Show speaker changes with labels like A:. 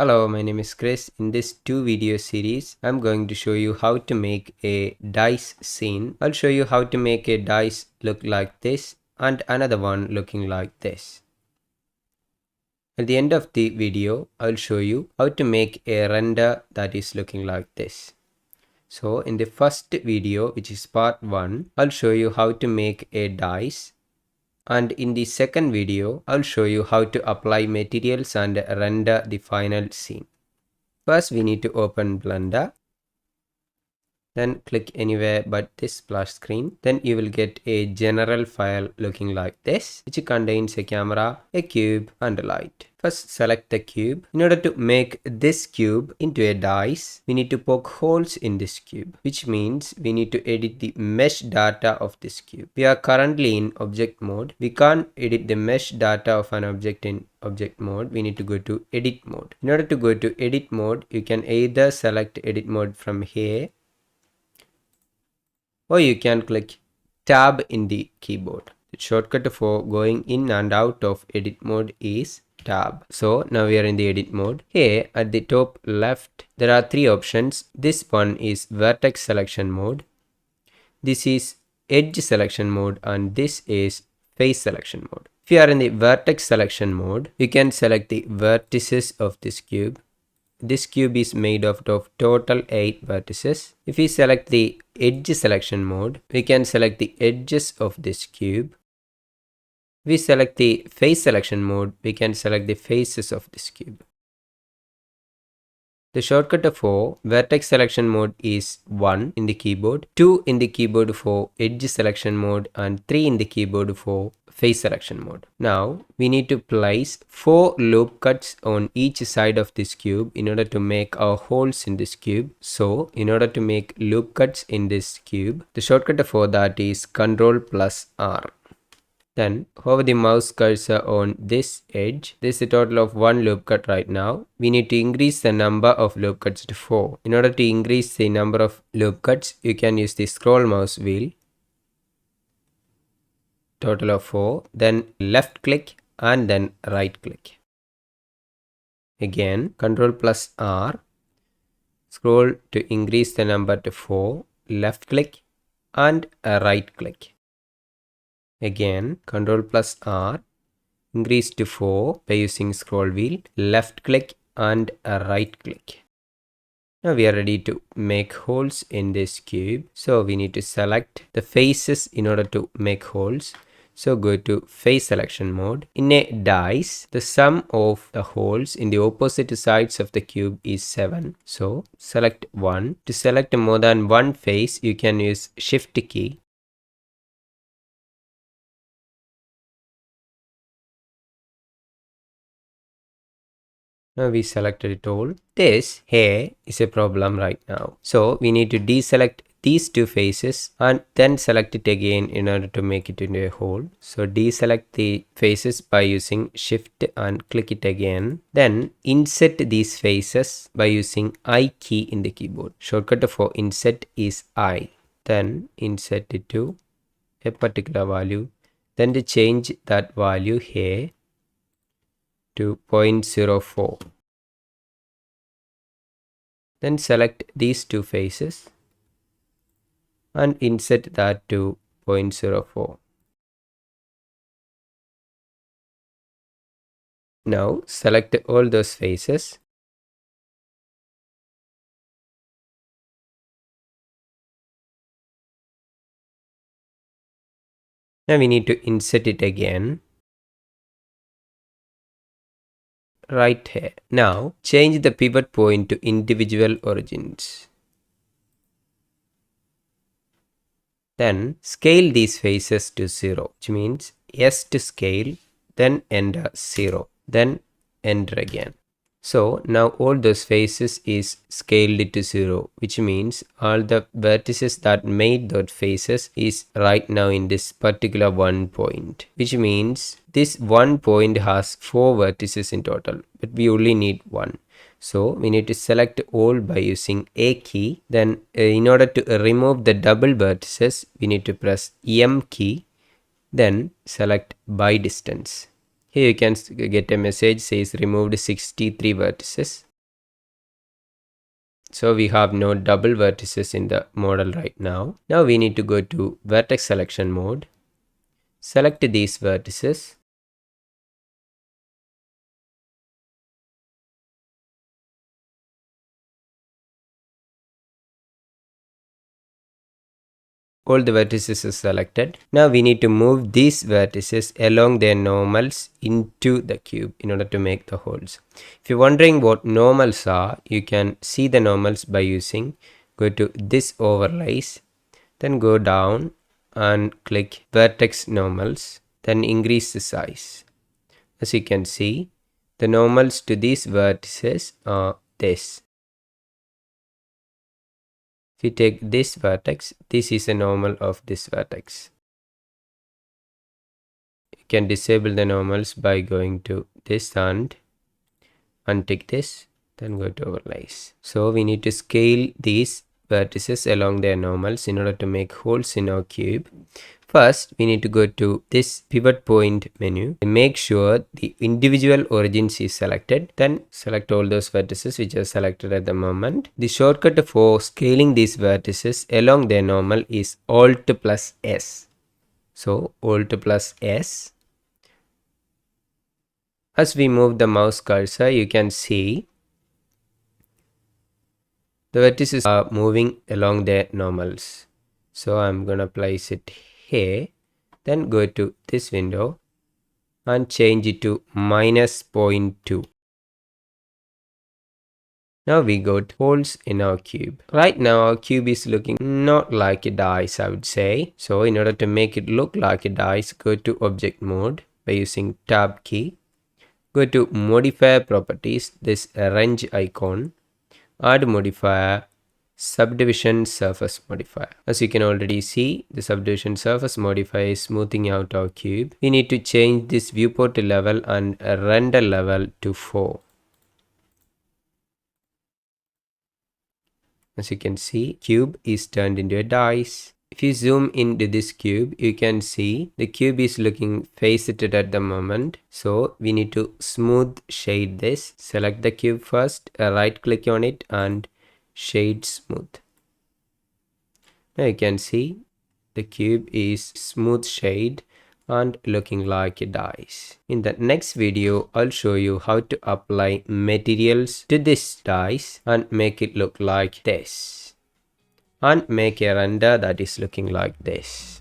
A: Hello, my name is Chris. In this 2 video series, I'm going to show you how to make a dice scene. I'll show you how to make a dice look like this and another one looking like this. At the end of the video, I'll show you how to make a render that is looking like this. So in the first video, which is part 1, I'll show you how to make a dice. And in the second video, I'll show you how to apply materials and render the final scene. First, we need to open Blender. Then click anywhere but this splash screen. Then you will get a general file looking like this, which contains a camera, a cube, and a light. First, select the cube. In order to make this cube into a dice, we need to poke holes in this cube, which means we need to edit the mesh data of this cube. We are currently in object mode. We can't edit the mesh data of an object in object mode. We need to go to edit mode. In order to go to edit mode, you can either select edit mode from here, or you can click tab in the keyboard. The shortcut for going in and out of edit mode is tab. So now we are in the edit mode. Here at the top left, there are 3 options. This one is vertex selection mode. This is edge selection mode, and this is face selection mode. If you are in the vertex selection mode, you can select the vertices of this cube. This cube is made of total 8 vertices. If we select the edge selection mode, we can select the edges of this cube. If we select the face selection mode, we can select the faces of this cube. The shortcut for vertex selection mode is 1 in the keyboard, 2 in the keyboard for edge selection mode, and 3 in the keyboard for face selection mode. Now we need to place 4 loop cuts on each side of this cube in order to make our holes in this cube. So in order to make loop cuts in this cube, the shortcut for that is Ctrl+R. Then hover the mouse cursor on this edge. This is a total of 1 loop cut right now. We need to increase the number of loop cuts to 4. In order to increase the number of loop cuts, you can use the scroll mouse wheel. Total of 4. Then left click and then right click. Again Ctrl+R. Scroll to increase the number to 4. Left click and right click. Again Ctrl+R, increase to 4 by using scroll wheel, left click and right click. Now we are ready to make holes in this cube. So we need to select the faces in order to make holes. So go to face selection mode. In a dice, the sum of the holes in the opposite sides of the cube is 7. So select 1. To select more than one face, you can use Shift key. Now we selected it all. This here is a problem right now. So we need to deselect these 2 faces and then select it again in order to make it into a hole. So deselect the faces by using Shift and click it again. Then inset these faces by using I key in the keyboard. Shortcut for inset is I. Then inset it to a particular value. Then to change that value here to 0.04. Then select these 2 faces and inset that to 0.04. Now select all those faces. Now we need to insert it again. Right here. Now change the pivot point to individual origins. Then scale these faces to 0, which means S to scale, then enter 0, then enter again. So now all those faces is scaled to 0, which means all the vertices that made those faces is right now in this particular 1 point, which means this 1 point has 4 vertices in total, but we only need 1. So we need to select all by using A key. Then in order to remove the double vertices, we need to press M key, then select by distance. Here you can get a message says removed 63 vertices. So we have no double vertices in the model right now. Now we need to go to vertex selection mode. Select these vertices. All the vertices are selected. Now we need to move these vertices along their normals into the cube in order to make the holes. If you're wondering what normals are, you can see the normals by go to this overlays, then go down and click vertex normals, then increase the size. As you can see, the normals to these vertices are this. If we take this vertex, this is a normal of this vertex. You can disable the normals by going to this and untick this, then go to overlays. So we need to scale these vertices along their normals in order to make holes in our cube. First, we need to go to this pivot point menu and make sure the individual origins is selected. Then select all those vertices which are selected at the moment. The shortcut for scaling these vertices along their normal is Alt plus S. So Alt plus S. As we move the mouse cursor, you can see the vertices are moving along their normals. So I'm gonna place it here. Then go to this window and change it to -0.2. Now we got holes in our cube. Right now our cube is looking not like a dice, I would say. So in order to make it look like a dice, go to object mode by using tab key. Go to modifier properties, this range icon, add modifier, subdivision surface modifier. As you can already see, the subdivision surface modifier is smoothing out our cube. We need to change this viewport level and render level to 4. As you can see, cube is turned into a dice. If you zoom into this cube, you can see the cube is looking faceted at the moment. So we need to smooth shade this. Select the cube first, right click on it and shade smooth. Now you can see the cube is smooth shade and looking like a dice. In the next video, I'll show you how to apply materials to this dice and make it look like this. And make a render that is looking like this.